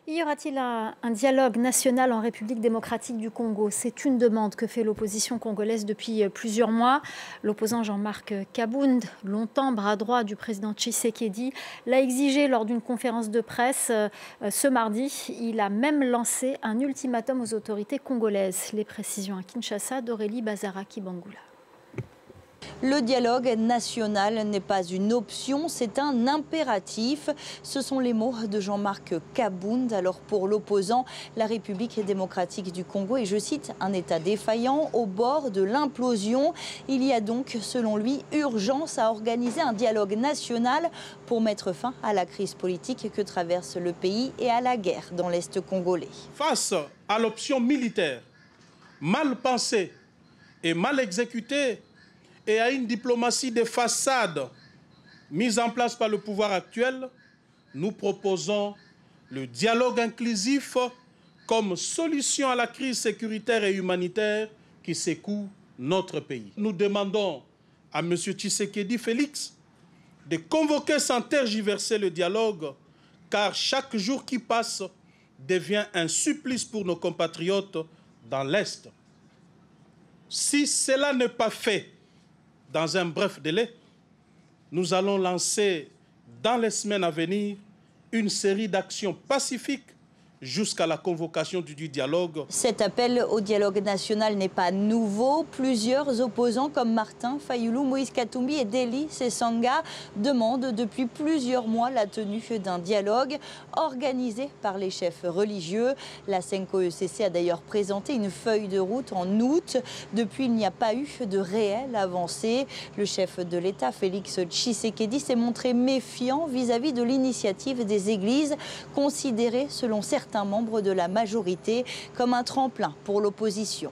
Y aura-t-il un dialogue national en République démocratique du Congo? C'est une demande que fait l'opposition congolaise depuis plusieurs mois. L'opposant Jean-Marc Kabound, longtemps bras droit du président Tshisekedi, l'a exigé lors d'une conférence de presse ce mardi. Il a même lancé un ultimatum aux autorités congolaises. Les précisions à Kinshasa d'Aurélie Bazara-Kibangula. Le dialogue national n'est pas une option, c'est un impératif. Ce sont les mots de Jean-Marc Kabound. Alors pour l'opposant, la République démocratique du Congo est, je cite, un État défaillant au bord de l'implosion. Il y a donc, selon lui, urgence à organiser un dialogue national pour mettre fin à la crise politique que traverse le pays et à la guerre dans l'Est congolais. Face à l'option militaire, mal pensée et mal exécutée, et à une diplomatie de façade mise en place par le pouvoir actuel, nous proposons le dialogue inclusif comme solution à la crise sécuritaire et humanitaire qui secoue notre pays. Nous demandons à M. Tshisekedi Félix de convoquer sans tergiverser le dialogue, car chaque jour qui passe devient un supplice pour nos compatriotes dans l'Est. Si cela n'est pas fait dans un bref délai, nous allons lancer dans les semaines à venir une série d'actions pacifiques jusqu'à la convocation du dialogue. Cet appel au dialogue national n'est pas nouveau. Plusieurs opposants comme Martin Fayulu, Moïse Katumbi et Deli Sesanga demandent depuis plusieurs mois la tenue d'un dialogue organisé par les chefs religieux. La CENCO-ECC a d'ailleurs présenté une feuille de route en août. Depuis, il n'y a pas eu de réelle avancée. Le chef de l'État, Félix Tshisekedi, s'est montré méfiant vis-à-vis de l'initiative des églises, considérée selon certains membres de la majorité comme un tremplin pour l'opposition.